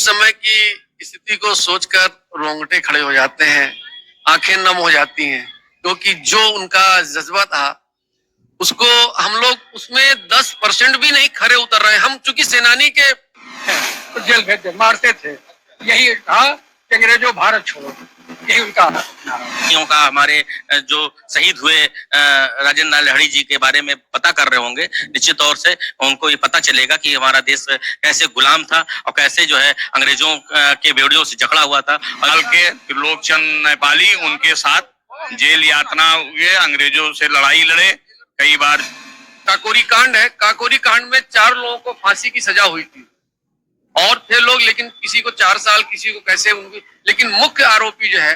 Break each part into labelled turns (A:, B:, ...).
A: समय की स्थिति को सोचकर रोंगटे खड़े हो जाते हैं, आंखें नम हो जाती हैं, क्योंकि जो उनका जज्बा था उसको हम लोग उसमें 10% भी नहीं खरे उतर रहे। हम चूंकि सेनानी के
B: तो जेल भेज दे, मारते थे, यही था कि अंग्रेजों भारत छोड़ो, यही उनका
C: का हमारे जो शहीद हुए राजेंद्र नाथ लाहिड़ी जी के बारे में पता कर रहे होंगे, निश्चित तौर से उनको ये पता चलेगा कि हमारा देश कैसे गुलाम था और कैसे जो है अंग्रेजों के बेड़ियों से जकड़ा हुआ था।
D: हाल के त्रिलोकचंद नेपाली उनके साथ जेल यातना हुए, अंग्रेजों से लड़ाई लड़े, कई बार।
A: काकोरी कांड है, काकोरी कांड में 4 लोगों को फांसी की सजा हुई थी और थे लोग, लेकिन किसी को 4 साल, किसी को कैसे उनकी, लेकिन मुख्य आरोपी जो है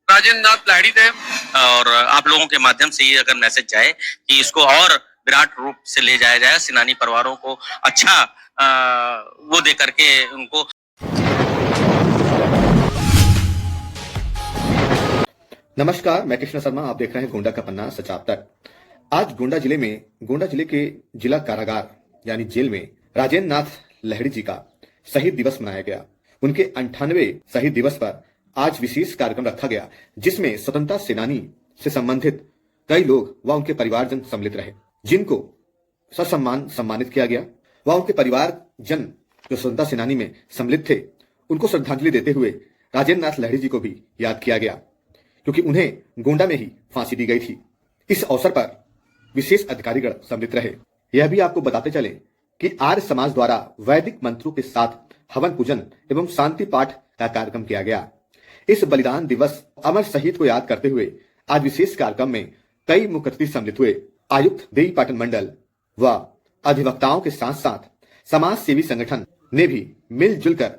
A: राजेंद्र नाथ लाहिड़ी थे।
C: और आप लोगों के माध्यम से ये अगर मैसेज जाए कि इसको और विराट रूप से ले जाया जाए, सेनानी परिवारों को अच्छा वो दे करके उनको।
E: नमस्कार, मैं कृष्ण शर्मा, आप देख रहे हैं गोंडा का पन्ना सच आप तक। आज गोंडा जिले के जिला कारागार यानी जेल में राजेंद्र नाथ लाहिड़ी जी का शहीद दिवस मनाया गया। उनके 98वें शहीद दिवस पर आज विशेष कार्यक्रम रखा गया, जिसमें स्वतंत्रता सेनानी से संबंधित कई लोग व उनके परिवारजन सम्मिलित रहे, जिनको ससम्मान सम्मानित किया गया। व उनके परिवारजन जो स्वतंत्रता सेनानी में सम्मिलित थे, उनको श्रद्धांजलि देते हुए राजेंद्र नाथ लाहिड़ी जी को भी याद किया गया, क्योंकि उन्हें गोंडा में ही फांसी दी गई थी। इस अवसर पर विशेष अधिकारीगण सम्मिलित रहे। यह भी आपको बताते चले कि आर्य समाज द्वारा वैदिक मंत्रों के साथ हवन पूजन एवं शांति पाठ का कार्यक्रम किया गया। इस बलिदान दिवस अमर शहीद को याद करते हुए आज विशेष कार्यक्रम में कई मुख्य अतिथि सम्मिलित हुए। आयुक्त देवी पाटन मंडल व अधिवक्ताओं के साथ साथ समाज सेवी संगठन ने भी मिलजुल कर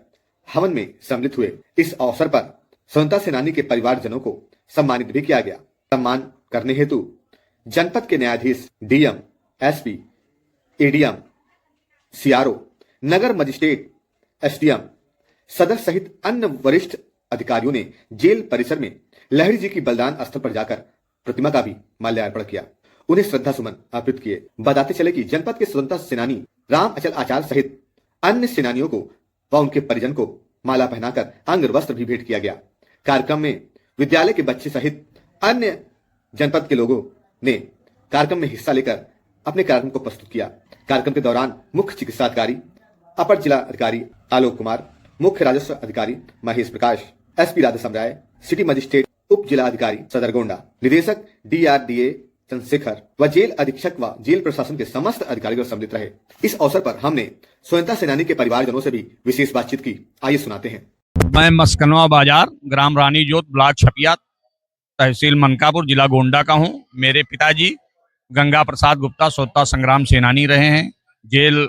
E: हवन में सम्मिलित हुए। इस अवसर पर स्वतंत्रता सेनानी के परिवारजनों को सम्मानित भी किया गया। सम्मान करने हेतु जनपद के न्यायाधीश, डीएम, एसपी, एडीएम, सीआरओ, नगर मजिस्ट्रेट, एसडीएम, सदर सहित अन्य वरिष्ठ अधिकारियों ने जेल परिसर में लाहिड़ी जी की बलिदान स्थल पर जाकर प्रतिमा का भी माल्यार्पण किया, उन्हें श्रद्धा सुमन अर्पित किए। बताते चले कि जनपद के स्वतंत्रता सेनानी राम अचल आचार्य सहित अन्य सेनानियों को व उनके परिजन को माला पहनाकर अंग वस्त्र भी भेंट किया गया। कार्यक्रम में विद्यालय के बच्चे सहित अन्य जनपद के लोगों ने कार्यक्रम में हिस्सा लेकर अपने कार्यक्रम को प्रस्तुत किया। कार्यक्रम के दौरान मुख्य चिकित्सा अधिकारी, अपर जिला अधिकारी आलोक कुमार, मुख्य राजस्व अधिकारी महेश प्रकाश, एसपी राधा समराय, सिटी मजिस्ट्रेट उप जिला अधिकारी सदर गोंडा, निदेशक डीआरडीए चंद्रशेखर व जेल अधीक्षक व जेल प्रशासन के समस्त अधिकारीगण सम्मिलित रहे। इस अवसर पर हमने स्वतंत्रता सेनानी के परिवारजनों से भी विशेष बातचीत की। आइए सुनाते हैं।
F: मैं मस्कनवा बाजार, ग्राम रानी जोत, ब्लॉक छपिया, तहसील मनकापुर, जिला गोंडा का हूँ। मेरे पिताजी गंगा प्रसाद गुप्ता स्वतंत्रता संग्राम सेनानी रहे हैं। जेल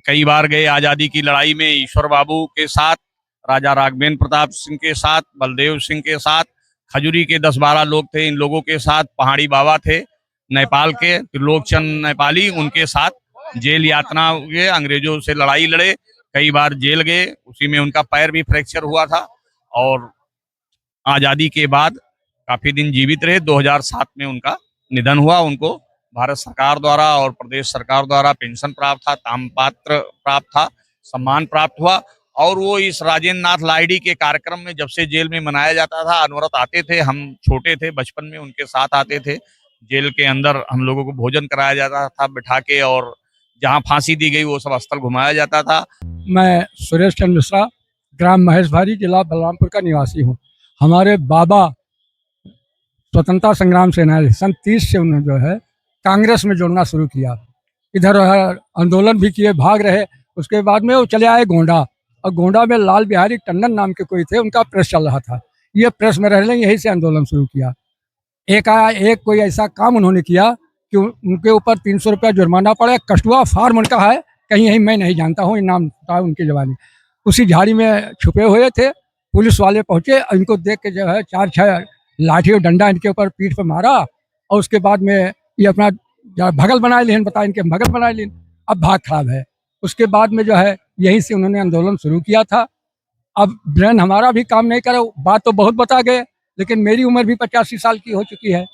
F: कई बार गए। आजादी की लड़ाई में ईश्वर बाबू के साथ, राजा राघवेंद्र प्रताप सिंह के साथ, बलदेव सिंह के साथ, खजूरी के 10-12 लोग थे, इन लोगों के साथ पहाड़ी बाबा थे नेपाल के, त्रिलोकचंद नेपाली, उनके साथ जेल यातना हुए, अंग्रेजों से लड़ाई लड़े, कई बार जेल गए। उसी में उनका पैर भी फ्रैक्चर हुआ था और आजादी के बाद काफी दिन जीवित रहे। 2007 में उनका निधन हुआ। उनको भारत सरकार द्वारा और प्रदेश सरकार द्वारा पेंशन प्राप्त था, ताम्रपत्र प्राप्त था, सम्मान प्राप्त हुआ। और वो इस राजेंद्र नाथ लाहिड़ी के कार्यक्रम में जब से जेल में मनाया जाता था, अनवरत आते थे। हम छोटे थे, बचपन में उनके साथ आते थे। जेल के अंदर हम लोगों को भोजन कराया जाता था बिठा के, और जहाँ फांसी दी गई वो सब स्थल घुमाया जाता था।
B: मैं सुरेश चंद्र मिश्रा, ग्राम महेश भारी, जिला बलरामपुर का निवासी हूँ। हमारे बाबा स्वतंत्रता संग्राम सेनानी सन 30 से उन्होंने जो है कांग्रेस में जुड़ना शुरू किया। इधर आंदोलन भी किए, भाग रहे। उसके बाद में वो चले आए गोंडा, और गोंडा में लाल बिहारी टंडन नाम के कोई थे, उनका प्रेस चल रहा था। ये प्रेस में रहने यहीं से आंदोलन शुरू किया। एक कोई ऐसा काम उन्होंने किया कि उनके ऊपर 300 रुपया जुर्माना पड़ा। कष्टुआ फार्म उनका है, कहीं यहीं मैं नहीं जानता हूँ, नाम था उनकी जवानी। उसी झाड़ी में छुपे हुए थे। पुलिस वाले पहुंचे, इनको देख के जो है 4-6 लाठी और डंडा इनके ऊपर पीठ पे मारा, और उसके बाद में ये अपना भगल बनाए लेन, बता इनके भगल बनाए लेन। अब भाग खराब है। उसके बाद में जो है यहीं से उन्होंने आंदोलन शुरू किया था। अब ब्रेन हमारा भी काम नहीं करे। बात तो बहुत बता गए, लेकिन मेरी उम्र भी 85 साल की हो चुकी है।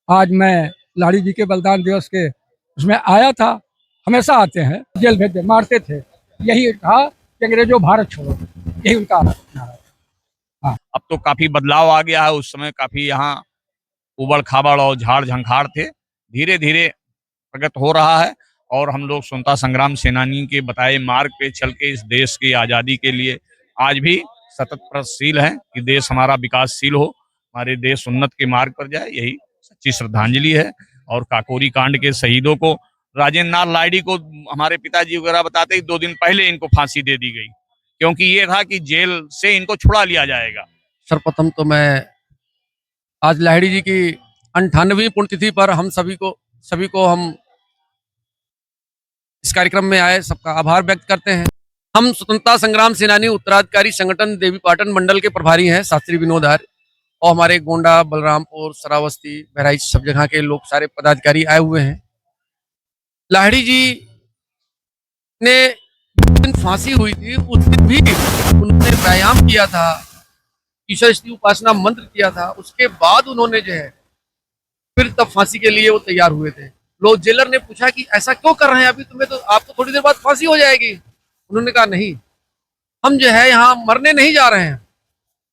B: आज मैं लाहिड़ी जी के बलिदान दिवस के उसमें आया था। हमेशा आते हैं, जेल भेज दे, मारते थे, यही था कि अंग्रेजों भारत छोड़ो, यही उनका नारा है।
F: अब तो काफी बदलाव आ गया है। उस समय काफी यहाँ उबड़ खाबड़ और झाड़ झंखाड़ थे, धीरे धीरे प्रगत हो रहा है। और हम लोग स्वतंत्रता संग्राम सेनानी के बताए मार्ग पे चल के इस देश की आजादी के लिए आज भी सतत प्रयत्नशील है कि देश हमारा विकासशील हो, हमारे देश उन्नत के मार्ग पर जाए। यही सच्ची श्रद्धांजलि है। और काकोरी कांड के शहीदों को, राजेंद्र नाथ लाहिड़ी को हमारे पिताजी वगैरह बताते ही 2 दिन पहले इनको फांसी दे दी गई, क्योंकि ये था कि जेल से इनको छुड़ा लिया जाएगा।
G: सर्वप्रथम तो मैं आज लाहिड़ी जी की 98वीं पुण्यतिथि पर हम सभी को हम इस कार्यक्रम में आए सबका आभार व्यक्त करते हैं। हम स्वतंत्रता संग्राम सेनानी उत्तराधिकारी संगठन देवीपाटन मंडल के प्रभारी हैं शास्त्री विनोद आर्य, और हमारे गोंडा, बलरामपुर, श्रावस्ती, बहराइच सब जगह के लोग सारे पदाधिकारी आए हुए हैं। लाहिड़ी जी ने जिस दिन फांसी हुई थी उस दिन भी उन्होंने व्यायाम किया था, ईश्वर स्त्री उपासना मंत्र किया था। उसके बाद उन्होंने जो है फिर तब फांसी के लिए वो तैयार हुए थे। लोग जेलर ने पूछा कि ऐसा क्यों कर रहे हैं, अभी तुम्हें तो आपको थोड़ी देर बाद फांसी हो जाएगी। उन्होंने कहा नहीं, हम जो है यहाँ मरने नहीं जा रहे हैं।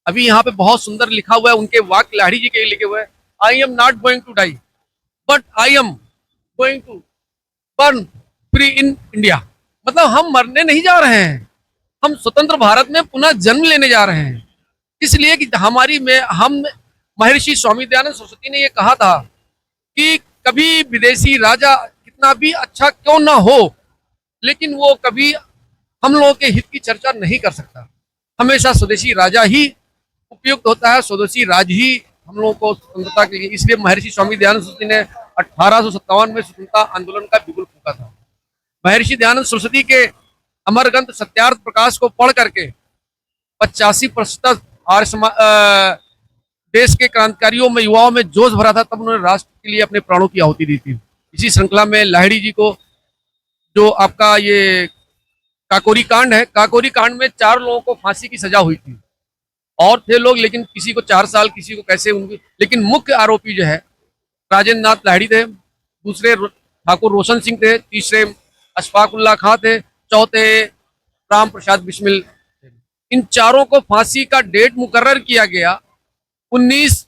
G: अभी यहाँ पे बहुत सुंदर लिखा हुआ है, उनके वाक्य लाहिड़ी जी के लिखे हुए हैं, I am not going to die but I am going to burn free in India. मतलब हम मरने नहीं जा रहे हैं, हम स्वतंत्र भारत में पुनः जन्म लेने जा रहे हैं। इसलिए कि हम महर्षि स्वामी दयानंद सरस्वती ने ये कहा था कि कभी विदेशी राजा कितना भी अच्छा क्यों ना हो, लेकिन वो कभी हम लोगों के हित की चर्चा नहीं कर सकता। हमेशा स्वदेशी राजा ही उपयुक्त होता है, स्वदेशी राज ही हम लोगों को स्वतंत्रता के लिए। इसलिए महर्षि स्वामी दयानंद सरस्वती ने 1857 में स्वतंत्रता आंदोलन का बिगुल फूंका था। महर्षि दयानंद सरस्वती के अमर ग्रंथ सत्यार्थ प्रकाश को पढ़ करके 85% देश के क्रांतिकारियों में, युवाओं में जोश भरा था। तब उन्होंने राष्ट्र के लिए अपने प्राणों की आहुति दी थी। इसी श्रृंखला में लाहिड़ी जी को जो आपका ये काकोरी कांड है, काकोरी कांड में 4 लोगों को फांसी की सजा हुई थी। और थे लोग, लेकिन किसी को 4 साल, किसी को कैसे उनकी, लेकिन मुख्य आरोपी जो है राजेंद्र नाथ लाहिड़ी थे, दूसरे ठाकुर रोशन सिंह थे, तीसरे अशफाक उल्लाह खां थे, चौथे राम प्रसाद बिस्मिल। इन चारों को फांसी का डेट मुकर्रर किया गया 19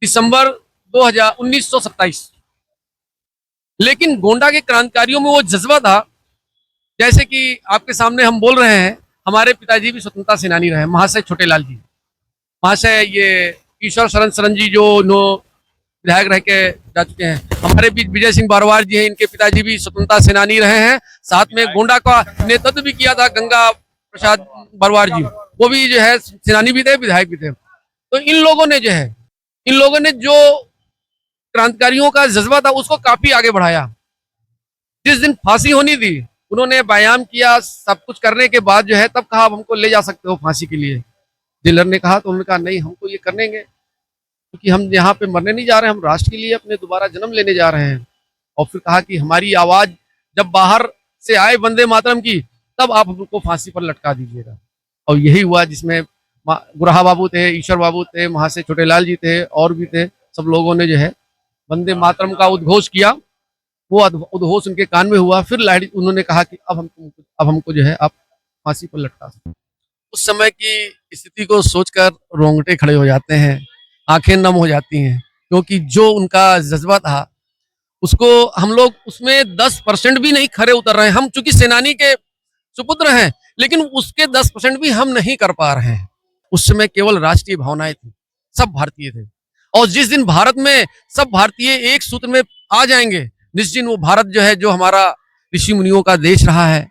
G: दिसंबर 1927। लेकिन गोंडा के क्रांतिकारियों में वो जज्बा था, जैसे कि आपके सामने हम बोल रहे हैं, हमारे पिताजी भी स्वतंत्रता सेनानी रहे, महाशय छोटेलाल जी, महाशय ये ईश्वर शरण जी जो विधायक रह के जा चुके हैं। हमारे बीच विजय सिंह बारवार जी हैं, इनके पिताजी भी स्वतंत्रता सेनानी रहे हैं। साथ में गोंडा का नेतृत्व भी किया था गंगा प्रसाद बारवार जी, वो भी जो है सेनानी भी थे, विधायक भी थे। तो इन लोगों ने जो क्रांतिकारियों का जज्बा था उसको काफी आगे बढ़ाया। जिस दिन फांसी होनी थी उन्होंने व्यायाम किया, सब कुछ करने के बाद जो है तब कहा, अब हमको ले जा सकते हो फांसी के लिए। जेलर ने कहा, तो उन्होंने कहा नहीं, हमको ये करेंगे, क्योंकि हम यहाँ पे मरने नहीं जा रहे हैं, हम राष्ट्र के लिए अपने दोबारा जन्म लेने जा रहे हैं। और फिर कहा कि हमारी आवाज जब बाहर से आए वंदे मातरम की, तब आप हमको फांसी पर लटका दीजिएगा। और यही हुआ, जिसमें गुरहा बाबू थे, ईश्वर बाबू थे, महाशय छोटेलाल जी थे, और भी थे। सब लोगों ने जो है वंदे मातरम का उद्घोष किया, वो उद्घोष उनके कान में हुआ। फिर लाहिड़ी उन्होंने कहा कि अब हमको जो है आप फांसी पर लटका सकते। उस समय की स्थिति को सोचकर रोंगटे खड़े हो जाते हैं, आंखें नम हो जाती हैं, क्योंकि जो उनका जज्बा था उसको हम लोग उसमें 10% भी नहीं खरे उतर रहे हैं। हम चूंकि सेनानी के सुपुत्र हैं, लेकिन उसके 10% भी हम नहीं कर पा रहे हैं। उस समय केवल राष्ट्रीय भावनाएं थी, सब भारतीय थे। और जिस दिन भारत में सब भारतीय एक सूत्र में आ जाएंगे, जिस दिन वो भारत जो है, जो हमारा ऋषि मुनियों का देश रहा है,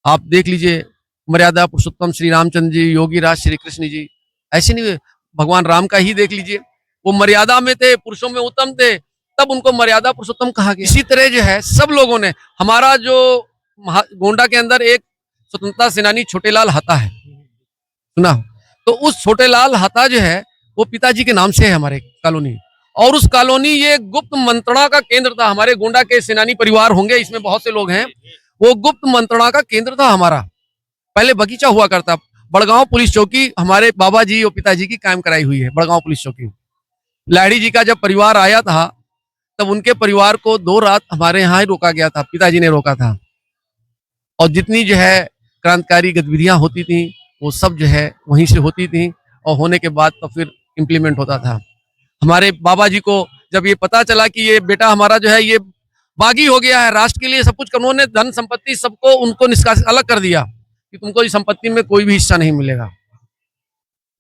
G: आप देख लीजिए, मर्यादा पुरुषोत्तम श्री रामचंद्र जी, योगी राज श्री कृष्ण जी, ऐसे नहीं, भगवान राम का ही देख लीजिए, वो मर्यादा में थे, पुरुषों में उत्तम थे, तब उनको मर्यादा पुरुषोत्तम कहा गया। इसी तरह जो है सब लोगों ने, हमारा जो गोंडा के अंदर एक स्वतंत्रता सेनानी छोटेलाल हता है, सुना, तो उस छोटेलाल हता जो है वो पिताजी के नाम से है हमारे कॉलोनी। और उस कॉलोनी ये गुप्त मंत्रणा का केंद्र था। हमारे गोंडा के सेनानी परिवार होंगे, इसमें बहुत से लोग हैं, वो गुप्त मंत्रणा का केंद्र था हमारा। पहले बगीचा हुआ करता। बड़गांव पुलिस चौकी हमारे बाबा जी और पिताजी की कायम कराई हुई है, बड़गांव पुलिस चौकी। लाहिड़ी जी का जब परिवार आया था तब उनके परिवार को 2 रात हमारे यहाँ ही रोका गया था, पिताजी ने रोका था। और जितनी जो है क्रांतिकारी गतिविधियां होती थी वो सब जो है वहीं से होती थी और होने के बाद तो फिर इम्प्लीमेंट होता था। हमारे बाबा जी को जब ये पता चला कि ये बेटा हमारा जो है ये बागी हो गया है, राष्ट्र के लिए सब कुछ, उन्होंने धन संपत्ति सबको उनको निष्कासित अलग कर दिया कि तुमको इस संपत्ति में कोई भी हिस्सा नहीं मिलेगा,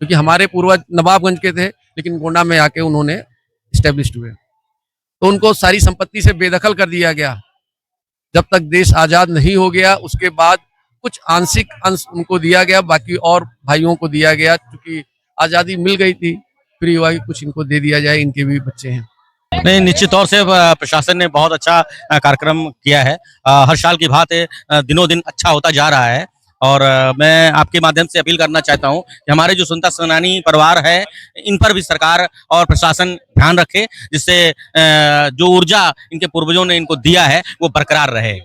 G: क्योंकि हमारे पूर्वज नवाबगंज के थे लेकिन गोंडा में आके उन्होंने स्टेब्लिश हुए, तो उनको सारी संपत्ति से बेदखल कर दिया गया। जब तक देश आजाद नहीं हो गया उसके बाद कुछ आंशिक अंश उनको दिया गया, बाकी और भाइयों को दिया गया, क्योंकि आजादी मिल गई थी, फिर युवा कुछ इनको दे दिया जाए, इनके भी बच्चे हैं।
C: नहीं, निश्चित तौर से प्रशासन ने बहुत अच्छा कार्यक्रम किया है। हर साल की भांति दिनों दिन अच्छा होता जा रहा है और मैं आपके माध्यम से अपील करना चाहता हूं कि हमारे जो स्वतंत्रता सेनानी परिवार है इन पर भी सरकार और प्रशासन ध्यान रखे, जिससे जो ऊर्जा इनके पूर्वजों ने इनको दिया है वो बरकरार रहे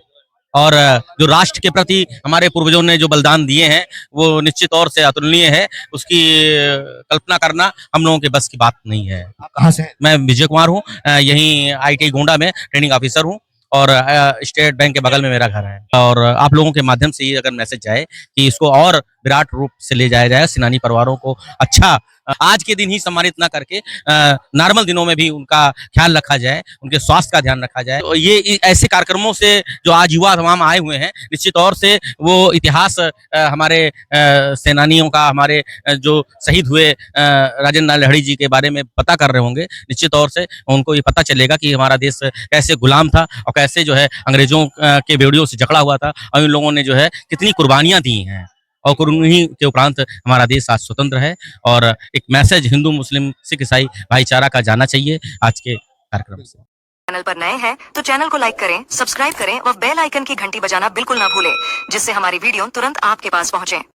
C: और जो राष्ट्र के प्रति हमारे पूर्वजों ने जो बलिदान दिए हैं वो निश्चित तौर से अतुलनीय है। उसकी कल्पना करना हम लोगों के बस की बात नहीं है।
E: आप कहाँ से हैं?
C: मैं विजय कुमार हूँ, यहीं ITI गोंडा में ट्रेनिंग ऑफिसर हूँ और स्टेट बैंक के बगल में मेरा घर है। और आप लोगों के माध्यम से ये अगर मैसेज जाए कि इसको और विराट रूप से ले जाया जाए, सेनानी परिवारों को अच्छा आज के दिन ही सम्मानित ना करके नॉर्मल दिनों में भी उनका ख्याल रखा जाए, उनके स्वास्थ्य का ध्यान रखा जाए। तो ये ऐसे कार्यक्रमों से जो आज युवा तमाम आए हुए हैं, निश्चित तौर से वो इतिहास हमारे सेनानियों का, हमारे जो शहीद हुए राजेंद्र नाथ लहड़ी जी के बारे में पता कर रहे होंगे। निश्चित तौर से उनको ये पता चलेगा कि हमारा देश कैसे गुलाम था और कैसे जो है अंग्रेजों के बेड़ियों से जकड़ा हुआ था और इन लोगों ने जो है कितनी कुर्बानियां दी हैं और उन्हीं के उपरांत हमारा देश आज स्वतंत्र है। और एक मैसेज हिंदू मुस्लिम सिख ईसाई भाईचारा का जाना चाहिए आज के कार्यक्रम से।
H: चैनल पर नए हैं तो चैनल को लाइक करें, सब्सक्राइब करें और बेल आइकन की घंटी बजाना बिल्कुल ना भूलें, जिससे हमारी वीडियो तुरंत आपके पास पहुंचे।